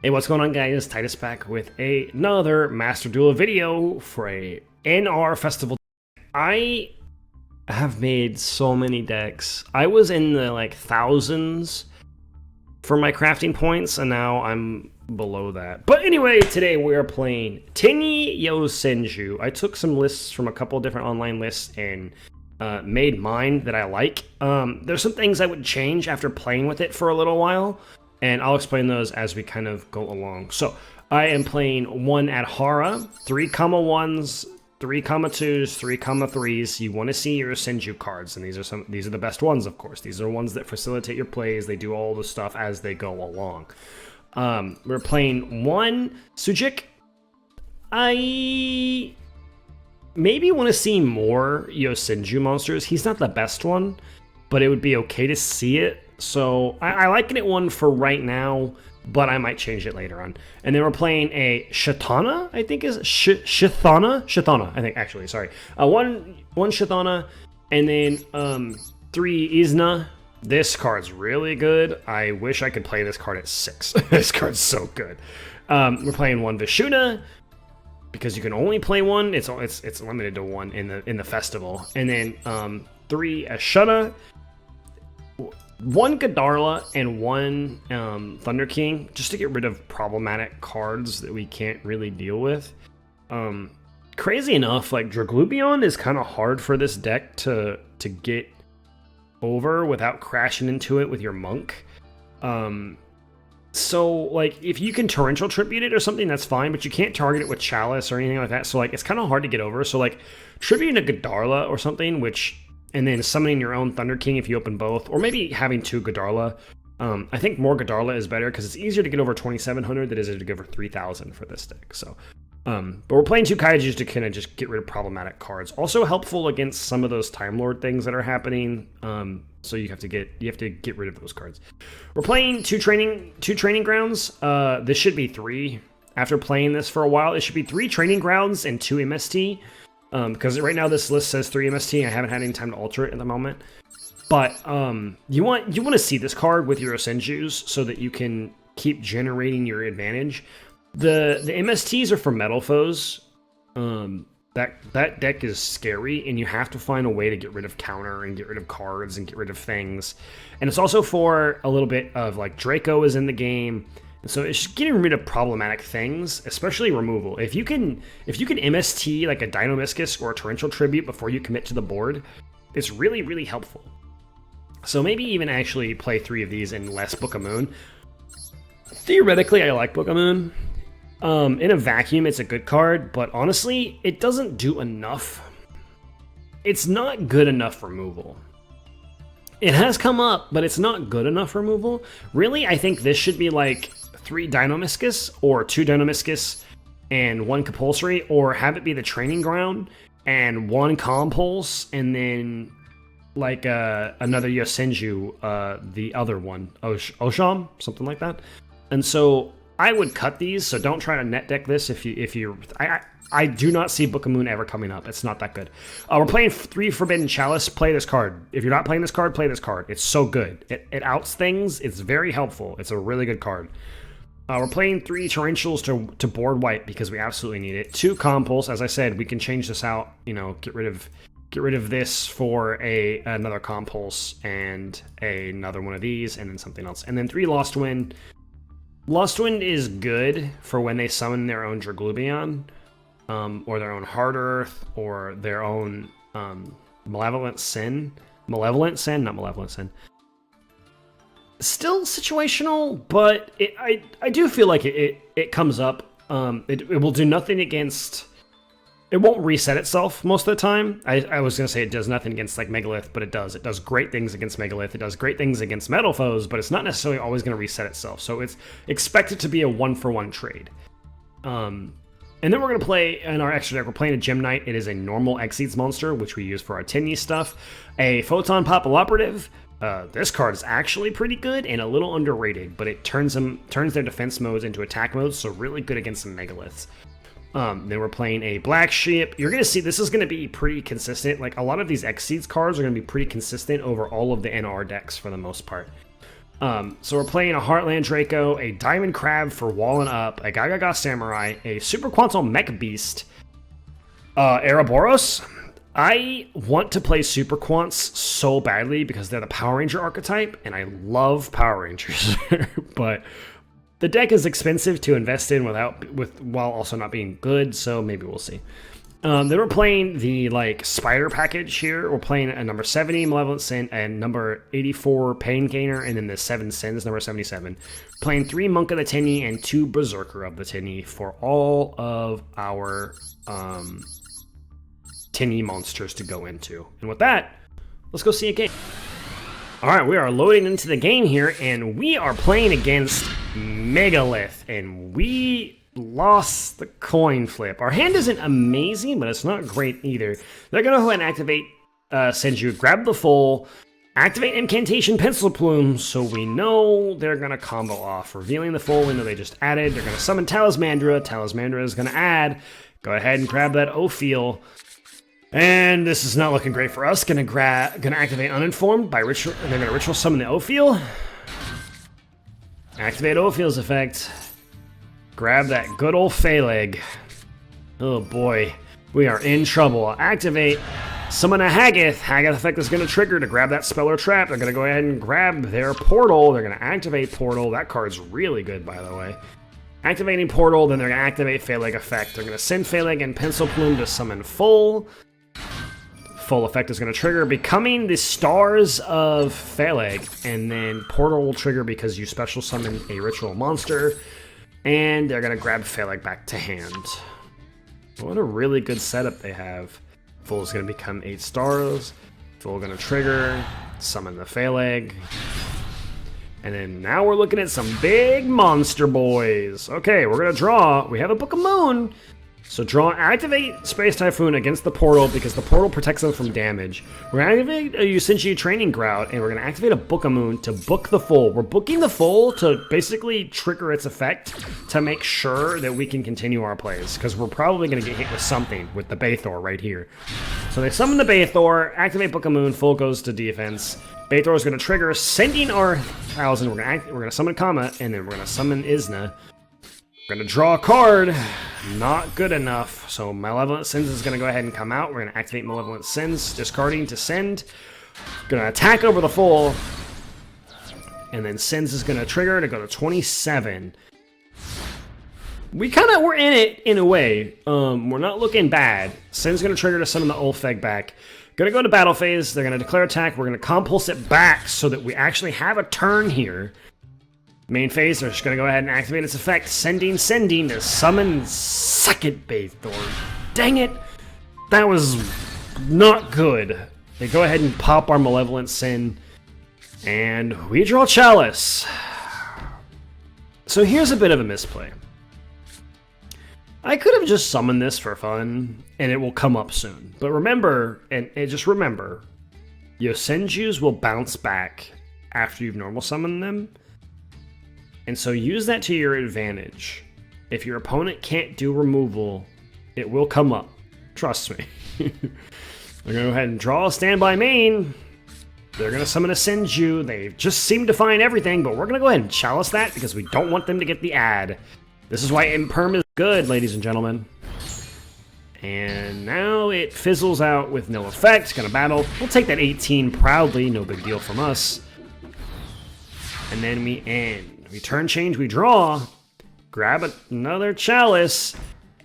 Hey, what's going on, guys? Titus back with another Master Duel video for a NR Festival. I have made so many decks. I was in the like thousands for my crafting points, and now I'm below that. But anyway, today we are playing Tenyi Yosenju. I took some lists from a couple different online lists and made mine that I like. There's some things I would change after playing with it for a little while, and I'll explain those as we kind of go along. So I am playing 1 at Hara, 3,1s, 3,2s, 3,3s. You want to see your Yosenju cards, and these are the best ones, of course. These are ones that facilitate your plays. They do all the stuff as they go along. We're playing 1 Sujik. I maybe want to see more Yosenju monsters. He's not the best one, but it would be okay to see it. So I like it 1 for right now, but I might change it later on. And then we're playing a Shatana, I think is Shatana, I think, actually, sorry. One Shatana, and then 3 Izna. This card's really good. I wish I could play this card at 6. This card's so good. We're playing 1 Vishuna, because you can only play 1. It's limited to 1 in the festival. And then 3 Ashana, 1 Godarla, and 1 Thunder King, just to get rid of problematic cards that we can't really deal with. Crazy enough, like Draglubion is kind of hard for this deck to get over without crashing into it with your monk. So like if you can torrential tribute it or something, that's fine, but you can't target it with Chalice or anything like that. So like it's kind of hard to get over. So like tributing a Godarla or something, and then summoning your own Thunder King if you open both, or maybe having 2 Godarla. I think more Godarla is better because it's easier to get over 2,700 than it is to get over 3,000 for this deck. So, but we're playing 2 Kaijus to kind of just get rid of problematic cards. Also helpful against some of those Time Lord things that are happening. So you have to get rid of those cards. We're playing two training grounds. This should be 3. After playing this for a while, it should be 3 training grounds and 2 MST. Because right now this list says 3 MST. I haven't had any time to alter it at the moment. But you want to see this card with your Yosenjus so that you can keep generating your advantage. The MSTs are for metal foes. That deck is scary, and you have to find a way to get rid of counter and get rid of cards and get rid of things. And it's also for a little bit of like Draco is in the game. And so it's just getting rid of problematic things, especially removal. If you can MST like a Dinomischus or a Torrential Tribute before you commit to the board, it's really, really helpful. So maybe even actually play 3 of these and less Book of Moon. Theoretically, I like Book of Moon. In a vacuum, it's a good card, but honestly, it doesn't do enough. It's not good enough removal. It has come up, but it's not good enough removal. Really, I think this should be like 3 Dinomischus, or 2 Dinomischus and 1 Compulsory, or have it be the training ground and 1 Compulse, and then like another Yosenju, the other one, Osham, something like that. And so I would cut these, so don't try to net deck this if you I do not see Book of Moon ever coming up. It's not that good. We're playing 3 Forbidden Chalice. Play this card. If you're not playing this card, play this card. It's so good. It outs things. It's very helpful. It's a really good card. We're playing 3 Torrentials to board wipe because we absolutely need it. 2 Compulse. As I said, we can change this out. You know, get rid of this for another Compulse and another one of these, and then something else. And then 3 Lost Wind. Lost Wind is good for when they summon their own Draglubion, or their own Hard Earth, or their own Malevolent Sin. Malevolent Sin, not Malevolent Sin. Still situational, but I do feel like it comes up. It will do nothing against... It won't reset itself most of the time. I was going to say it does nothing against like Megalith, but it does. It does great things against Megalith. It does great things against metal foes, but it's not necessarily always going to reset itself. So it's expected to be a 1-for-1 trade. And then we're going to play, in our extra deck, we're playing a Gem Knight. It is a normal Exceeds monster, which we use for our Tenyi stuff. A Photon Pop Operative. This card is actually pretty good and a little underrated, but it turns their defense modes into attack modes, so really good against some Megaliths. Then we're playing a Black Sheep. You're going to see this is going to be pretty consistent. Like, a lot of these Exceeds cards are going to be pretty consistent over all of the NR decks for the most part. So we're playing a Heartland Draco, a Diamond Crab for walling up, a Gagaga Samurai, a Super Quantal Mech Beast, Ouroboros. I want to play Super Quants so badly because they're the Power Ranger archetype, and I love Power Rangers. But the deck is expensive to invest in while also not being good, so maybe we'll see. Then we're playing the spider package here. We're playing a number 70 Malevolent Sin and number 84 Pain Gainer, and then the 7 Sins, number 77. Playing 3 Monk of the Tenyi and 2 Berserker of the Tenyi for all of our Tenyi monsters to go into. And with that, let's go see a game. Alright, we are loading into the game here, and we are playing against Megalith, and we lost the coin flip. Our hand isn't amazing, but it's not great either. They're going to go ahead and activate Senju, grab the full, activate Incantation Pencil Plume, so we know they're going to combo off. Revealing the full, we know they just added. They're going to summon Talismandra. Talismandra is going to add. Go ahead and grab that Ophiel. And this is not looking great for us. Gonna activate Uninformed by Ritual, and they're going to Ritual Summon the Ophiel. Activate Ophiel's effect. Grab that good old Phaleg. Oh boy, we are in trouble. Activate, summon a Hagith. Hagith effect is going to trigger to grab that spell or trap. They're going to go ahead and grab their Portal. They're going to activate Portal. That card's really good, by the way. Activating Portal, then they're going to activate Phaleg effect. They're going to send Phaleg and Pencil Plume to summon Full. Full effect is going to trigger, becoming the Stars of Phaleg. And then Portal will trigger because you special summon a ritual monster. And they're going to grab Phaleg back to hand. What a really good setup they have. Full is going to become 8 stars. Full going to trigger, summon the Phaleg. And then now we're looking at some big monster boys. Okay, we're going to draw. We have a Book of Moon. So draw, activate Space Typhoon against the Portal because the Portal protects them from damage. We're going to activate a Yosenju Training Ground, and we're going to activate a Book of Moon to book the Full. We're booking the Full to basically trigger its effect to make sure that we can continue our plays, because we're probably going to get hit with something with the Bathor right here. So they summon the Bathor, activate Book of Moon, Full goes to defense. Bathor is going to trigger, sending our 1000. We're going to summon Kama, and then we're going to summon Isna. We're going to draw a card. Not good enough. So Malevolent Sins is going to go ahead and come out. We're going to activate Malevolent Sins, discarding to send. Going to attack over the Full. And then Sins is going to trigger to go to 27. We're in it in a way. We're not looking bad. Sins going to trigger to summon the Ulfeg back. Going to go to battle phase. They're going to declare attack. We're going to compulse it back so that we actually have a turn here. Main phase, they're just going to go ahead and activate its effect. Sending to summon second Bathor. Dang it! That was not good. They go ahead and pop our Malevolent Sin. And we draw Chalice. So here's a bit of a misplay. I could have just summoned this for fun, and it will come up soon. But remember, and just remember, Yosenjus will bounce back after you've normal summoned them. And so use that to your advantage. If your opponent can't do removal, it will come up. Trust me. We're going to go ahead and draw a standby main. They're going to summon a Senju. They just seem to find everything, but we're going to go ahead and chalice that because we don't want them to get the ad. This is why Imperm is good, ladies and gentlemen. And now it fizzles out with no effect. Going to battle. We'll take that 18 proudly. No big deal from us. And then we end. We turn change, we draw, grab another chalice,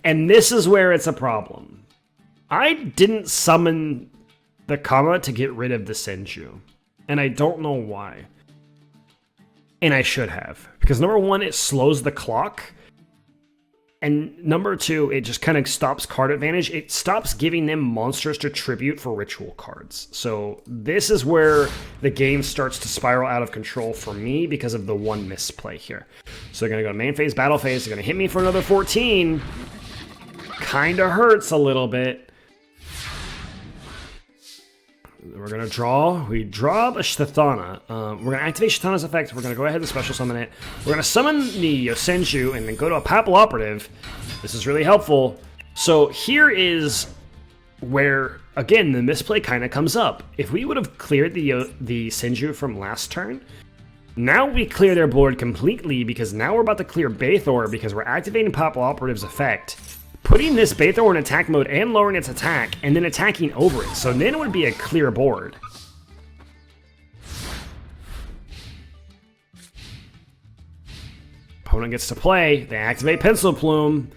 and this is where it's a problem. I didn't summon the Kama to get rid of the Senju, and I don't know why. And I should have, because number one, it slows the clock, and number two, it just kind of stops card advantage. It stops giving them monsters to tribute for ritual cards. So this is where the game starts to spiral out of control for me because of the one misplay here. So they're going to go to main phase, battle phase. They're going to hit me for another 14. Kind of hurts a little bit. We're going to draw. We draw a Shthana. We're going to activate Shtana's effect. We're going to go ahead and special summon it. We're going to summon the Yosenju and then go to a Papal Operative. This is really helpful. So here is where, again, the misplay kind of comes up. If we would have cleared the Senju from last turn, Now we clear their board completely because now we're about to clear Baethor because we're activating Pop Operative's effect, putting this Baethor in attack mode and lowering its attack, and then attacking over it. So then it would be a clear board. Opponent gets to play. They activate Pencil Plume.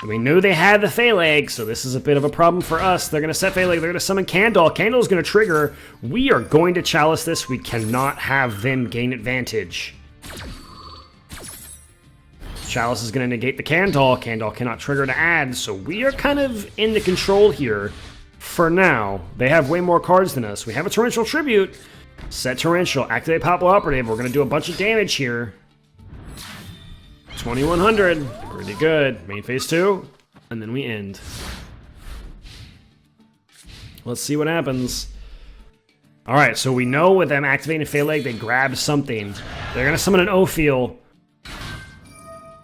We knew they had the Phaleg, so this is a bit of a problem for us. They're going to set Phaleg, they're going to summon Candle. Candle's going to trigger. We are going to Chalice this. We cannot have them gain advantage. Chalice is going to negate the Candle. Candle cannot trigger to add, so we are kind of in the control here for now. They have way more cards than us. We have a Torrential Tribute. Set Torrential, activate Pop Operative. We're going to do a bunch of damage here. 2100, pretty good. Main phase 2, and then we end. Let's see what happens. Alright, so we know with them activating Phaleg, they grab something. They're going to summon an Ophiel.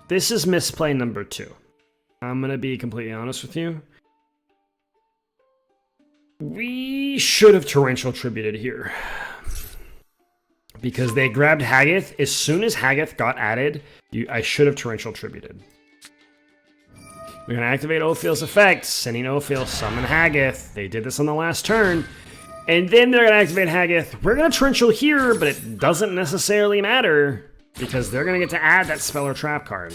This is misplay number 2. I'm going to be completely honest with you. We should have Torrential Tributed here. Because they grabbed Haggith. As soon as Haggith got added, I should have Torrential Tributed. We're going to activate Ophiel's effect, sending Ophiel, summon Haggith. They did this on the last turn. And then they're going to activate Haggith. We're going to Torrential here, but it doesn't necessarily matter, because they're going to get to add that spell or trap card.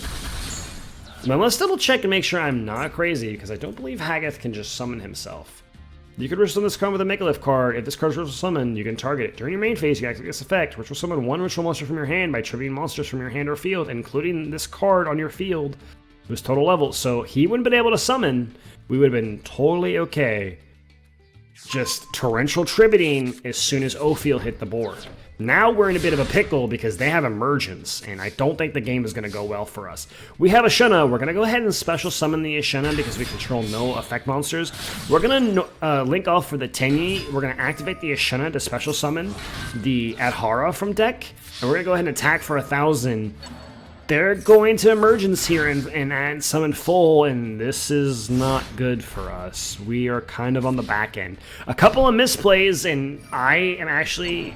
Now let's double check and make sure I'm not crazy, because I don't believe Haggith can just summon himself. You could ritual this card with a Megalith card. If this card's ritual summon, you can target it. During your main phase, you activate this effect. Ritual summon one ritual monster from your hand by tributing monsters from your hand or field, including this card on your field. It was total level, so he wouldn't have been able to summon. We would have been totally okay. Just Torrential Tributing as soon as Ophiel hit the board. Now we're in a bit of a pickle because they have Emergence, and I don't think the game is going to go well for us. We have Ashuna. We're going to go ahead and special summon the Ashuna because we control no effect monsters. We're going to link off for the Tenyi. We're going to activate the Ashuna to special summon the Adhara from deck, and we're going to go ahead and attack for 1,000. They're going to Emergence here and add summon full, and this is not good for us. We are kind of on the back end. A couple of misplays, and I am actually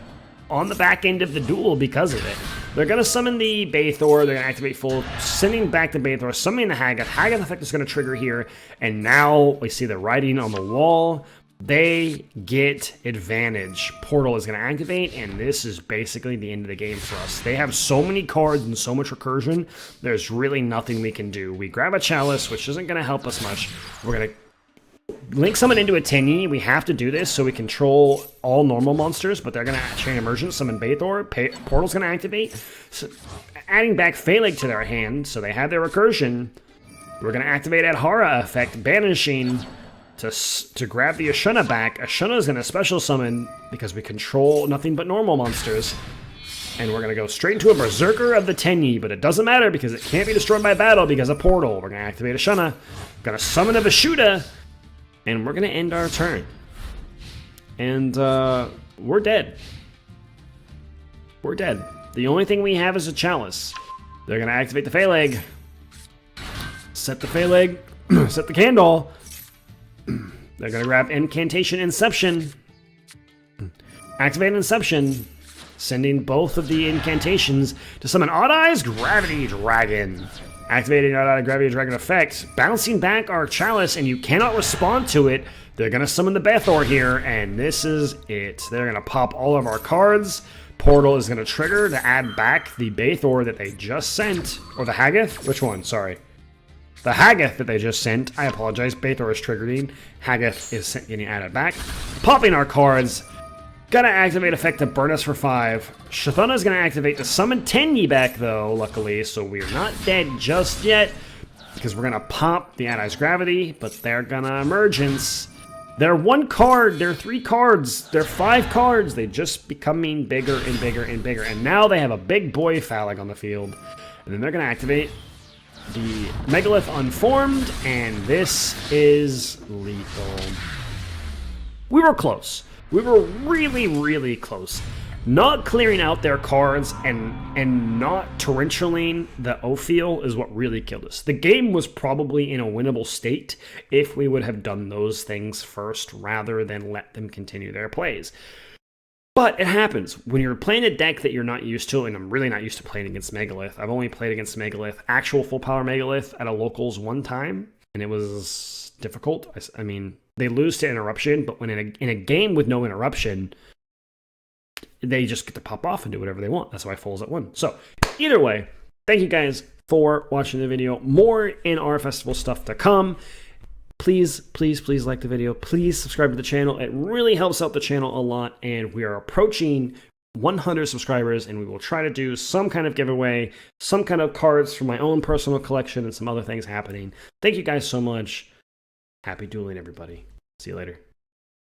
on the back end of the duel because of it. They're going to summon the Baethor, they're going to activate full, sending back the Baethor, summoning the Haggith. Haggith effect is going to trigger here, and now we see the writing on the wall. They get advantage. Portal is going to activate, and this is basically the end of the game for us. They have so many cards and so much recursion, there's really nothing we can do. We grab a Chalice, which isn't going to help us much. We're going to link someone into a Tenyi. We have to do this so we control all normal monsters, but they're going to chain Emergence, summon Baethor. Portal's going to activate, so adding back Phaleg to their hand, so they have their recursion. We're going to activate Adhara effect, banishing to grab the Ashuna back. Ashuna is going to special summon because we control nothing but normal monsters. And we're going to go straight into a Berserker of the Tenyi, but it doesn't matter because it can't be destroyed by battle because of Portal. We're going to activate Ashuna, going to summon a Vishuddha, and we're going to end our turn. And we're dead. We're dead. The only thing we have is a Chalice. They're going to activate the Phaleg. Set the Phaleg. Set the Candle. They're going to grab Incantation Inception. Activate Inception. Sending both of the incantations to summon Odd Eyes Gravity Dragon. Activating Odd Eyes Gravity Dragon effect. Bouncing back our Chalice, and you cannot respond to it. They're going to summon the Baethor here, and this is it. They're going to pop all of our cards. Portal is going to trigger to add back the Baethor that they just sent. Or the Haggith? Which one? Sorry. The Haggith that they just sent. I apologize. Baethor is triggering. Haggith is getting added back. Popping our cards. Gonna activate effect to burn us for 5. Shathana is gonna activate to summon Tenyi back though, luckily, so we're not dead just yet. Because we're gonna pop the Odd-Eyes Gravity, but they're gonna Emergence. They're 1 card, they're 3 cards, they're 5 cards. They just becoming bigger and bigger and bigger. And now they have a big boy Phaleg on the field. And then they're gonna activate the Megalith Unformed, and this is lethal. We were close. We were really, really close. Not clearing out their cards and not torrentialing the Ophiel is what really killed us. The game was probably in a winnable state if we would have done those things first rather than let them continue their plays. But it happens when you're playing a deck that you're not used to, and I'm really not used to playing against Megalith. I've only played against Megalith, actual full power Megalith, at a locals one time, and it was difficult. I mean, they lose to interruption, but when in a game with no interruption, they just get to pop off and do whatever they want. That's why Fool's at 1. So either way, thank you guys for watching the video. More in our festival stuff to come. Please, please, please like the video. Please subscribe to the channel. It really helps out the channel a lot, and we are approaching 100 subscribers, and we will try to do some kind of giveaway, some kind of cards from my own personal collection, and some other things happening. Thank you guys so much. Happy dueling, everybody. See you later.